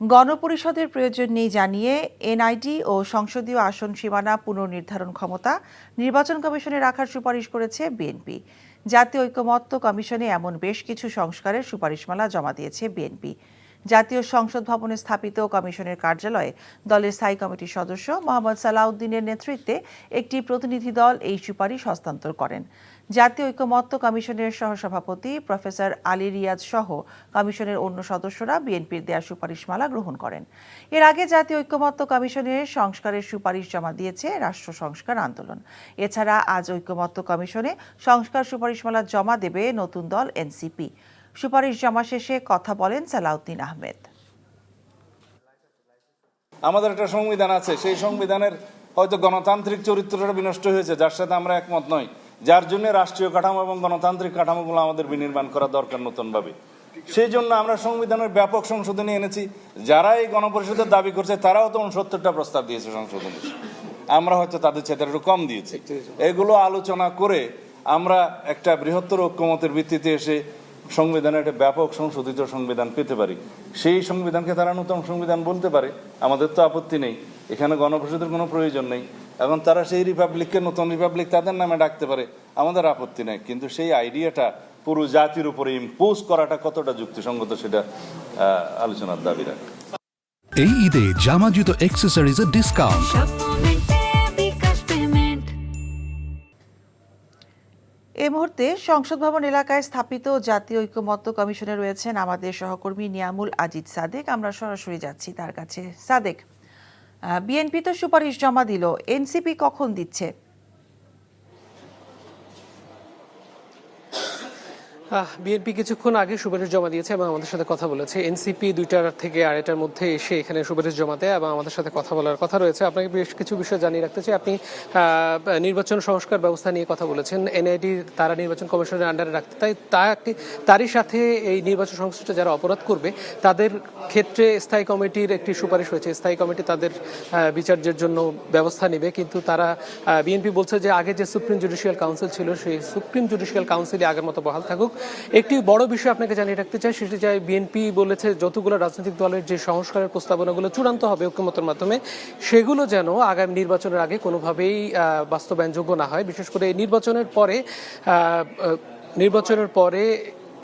গণপরিষদের প্রয়োজন নেই জানিয়ে এনআইডি ও সংসদীয় আসন সীমানা পুনর্নির্ধারণ ক্ষমতা নির্বাচন কমিশনে রাখার সুপারিশ করেছে বিএনপি। জাতীয় ঐকমত্য কমিশনে এমন বেশ কিছু সংস্কারের সুপারিশমালা জমা দিয়েছে বিএনপি। জাতীয় সংসদ ভবনে স্থাপিত কমিশনের কার্যালয়ে দলের স্থায়ী কমিটির সদস্য মোহাম্মদ সালাউদ্দিনের নেতৃত্বে একটি প্রতিনিধি দল এই সুপারিশ হস্তান্তর করেন। জাতীয় ঐকমত্য কমিশনের সহসভাপতি প্রফেসর আলী রিয়াজ সহ কমিশনের অন্য সদস্যরা বিএনপির দেয়া সুপারিশমালা গ্রহণ করেন। এর আগে জাতীয় ঐকমত্য কমিশনের সংস্কারের সুপারিশ জমা দিয়েছে রাষ্ট্র সংস্কার আন্দোলন। এছাড়া আজ ঐকমত্য কমিশনে সংস্কার সুপারিশমালা জমা দেবে নতুন দল এনসিপি। সুপারিশ জমা শেষে কথা বলেন সালাউদ্দিন আহমেদ। আমাদের একটা সংবিধান আছে, সেই সংবিধানের হয়তো গণতান্ত্রিক চরিত্রটা বিনষ্ট হয়েছে, যার সাথে আমরা একমত নই, যার জন্য রাষ্ট্রীয় কাঠামো এবং গণতান্ত্রিক কাঠামোগুলো আমাদের বিনির্মাণ করা দরকার নতুনভাবে। সেই জন্য আমরা সংবিধানের ব্যাপক সংশোধনী এনেছি। যারা এই গণপরিষদের দাবি করছে তারাও তো 69টা প্রস্তাব দিয়েছে সংশোধনী, আমরা হয়তো তাদের চেয়ে একটু কম দিয়েছি। এগুলো আলোচনা করে আমরা একটা বৃহত্তর ঐক্যমতের ভিত্তিতে এসে সংবিধানের একটা ব্যাপক সংশোধিত সংবিধান পেতে পারি। সেই সংবিধানকে তারা নতুন সংবিধান বলতে পারে, আমাদের তো আপত্তি নেই, এখানে গণপরিষদের কোনো প্রয়োজন নেই। এখন তারা সেই রিপাবলিককে নতুন রিপাবলিক তাদের নামে ডাকতে পারে, আমাদের আপত্তি নেই। কিন্তু সেই আইডিয়াটা পুরো জাতির উপরে ইম্পোজ করাটা কতটা যুক্তিসঙ্গত সেটা আলোচনার দাবি রাখে। এই ঈদে জামা জুতো অ্যাক্সেসরিজের ডিসকাউন্ট। এই মুহূর্তে সংসদ ভবন এলাকায় স্থাপিত জাতীয় ঐকমত্য কমিশনে রয়েছেন আমাদের সহকর্মী নিয়ামুল আজিজ সাদেক। আমরা সরাসরি যাচ্ছি তার কাছে। সাদেক, বিএনপি তো সুপারিশ জমা দিল, এনসিপি কখন দিচ্ছে? বিএনপি কিছুক্ষণ আগে সুপারিশ জমা দিয়েছে এবং আমাদের সাথে কথা বলেছে। এনসিপি 2টা থেকে 2:30টার মধ্যে এসে এখানে সুপারিশ জমা দেয় এবং আমাদের সাথে কথা বলার কথা রয়েছে। আপনাকে বেশ কিছু বিষয় জানিয়ে রাখতে চাই। আপনি নির্বাচন সংস্কার ব্যবস্থা নিয়ে কথা বলেছেন। এনআইডি তারা নির্বাচন কমিশনের আন্ডারে রাখতে, তারই সাথে এই নির্বাচন সংশ্লিষ্ট যারা অপরাধ করবে তাদের ক্ষেত্রে স্থায়ী কমিটির একটি সুপারিশ হয়েছে। স্থায়ী কমিটি তাদের বিচার্যের জন্য ব্যবস্থা নেবে, কিন্তু তারা বিএনপি বলছে যে আগে যে সুপ্রিম জুডিশিয়াল কাউন্সিল ছিল সেই সুপ্রিম জুডিশিয়াল কাউন্সিলই আগের মতো বহাল থাকুক। একটি বড় বিষয় আপনাকে জানিয়ে রাখতে চাই, সেটি চাই বিএনপি বলেছে যতগুলো রাজনৈতিক দলের যে সংস্কারের প্রস্তাবনাগুলো চূড়ান্ত হবে ঐক্যমতের মাধ্যমে, সেগুলো যেন আগামী নির্বাচনের আগে কোনোভাবেই বাস্তবায়নযোগ্য না হয়। বিশেষ করে নির্বাচনের পরে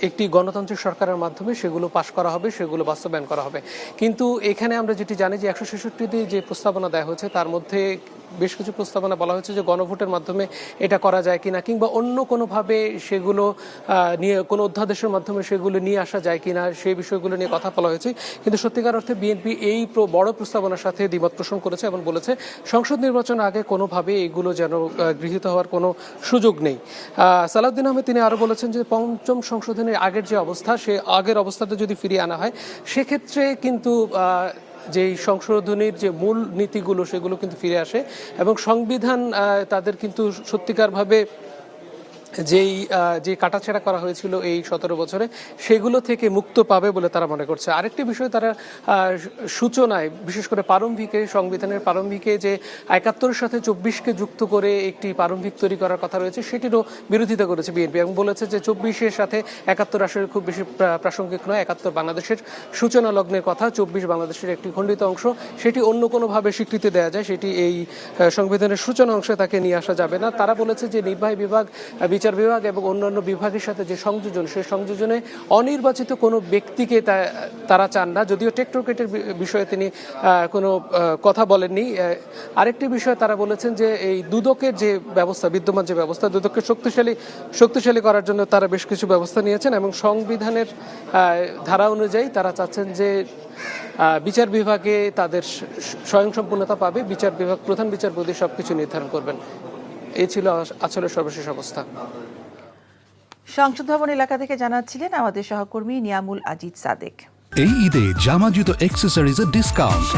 একটি গণতান্ত্রিক সরকারের মাধ্যমে সেগুলো পাশ করা হবে, সেগুলো বাস্তবায়ন করা হবে। কিন্তু এখানে আমরা যেটি জানি যে 166টি যে প্রস্তাবনা দেওয়া হয়েছে তার মধ্যে বেশ কিছু প্রস্তাবনা বলা হয়েছে যে গণভোটের মাধ্যমে এটা করা যায় কিনা, কিংবা অন্য কোনোভাবে সেগুলো নিয়ে কোনো অধ্যাদেশের মাধ্যমে সেগুলো নিয়ে আসা যায় কিনা, সেই বিষয়গুলো নিয়ে কথা বলা হয়েছে। কিন্তু সত্যিকার অর্থে বিএনপি এই বড় প্রস্তাবনার সাথে দ্বিমত পোষণ করেছে এবং বলেছে সংসদ নির্বাচনের আগে কোনোভাবে এগুলো যেন গৃহীত হওয়ার কোনো সুযোগ নেই। সালাউদ্দিন আহমেদ তিনি আরও বলেছেন যে পঞ্চম সংশোধনের আগের যে অবস্থা, সে আগের অবস্থাতে যদি ফিরিয়ে আনা হয় সেক্ষেত্রে কিন্তু যে সংশোধনীর যে মূল নীতিগুলো সেগুলো কিন্তু ফিরে আসে এবং সংবিধান তাদের কিন্তু সত্যিকারভাবে যে কাটাছেঁড়া করা হয়েছিল এই 17 বছরে সেগুলো থেকে মুক্ত পাবে বলে তারা মনে করছে। আরেকটি বিষয়, তারা সূচনায় বিশেষ করে সংবিধানের প্রারম্ভিকে যে 71-এর সাথে 24কে যুক্ত করে একটি প্রারম্ভিক তৈরি করার কথা রয়েছে সেটিরও বিরোধিতা করেছে বিএনপি এবং বলেছে যে 24-এর সাথে 71 আসলে খুব বেশি প্রাসঙ্গিক নয়। 71 বাংলাদেশের সূচনা লগ্নের কথা, 24 বাংলাদেশের একটি খণ্ডিত অংশ, সেটি অন্য কোনোভাবে স্বীকৃতি দেওয়া যায়, সেটি এই সংবিধানের সূচনা অংশে তাকে নিয়ে আসা যাবে না। তারা বলেছে যে নির্বাহী বিভাগ, বিচার বিভাগ এবং অন্যান্য বিভাগের সাথে যে সংযোজন, সেই সংযোজনে অনির্বাচিত কোনো ব্যক্তিকে তারা চান না, যদিও টেকনোক্রেটের বিষয়ে তিনি কোনো কথা বলেননি। আরেকটি বিষয় তারা বলেছেন যে এই দুদকের যে ব্যবস্থা, বিদ্যমান যে ব্যবস্থা, দুদককে শক্তিশালী করার জন্য তারা বেশ কিছু ব্যবস্থা নিয়েছেন এবং সংবিধানের ধারা অনুযায়ী তারা চাচ্ছেন যে বিচার বিভাগে তাদের স্বয়ংসম্পূর্ণতা পাবে, বিচার বিভাগ প্রধান বিচারপতি সবকিছু নির্ধারণ করবেন। এই ছিল আসলে সর্বশেষ অবস্থা। সংসদ ভবন এলাকা থেকে জানাচ্ছিলেন আমাদের সহকর্মী নিয়ামুল আজিজ সাদেক। এই ঈদে জামা জুতো অ্যাক্সেসরিজের ডিসকাউন্ট।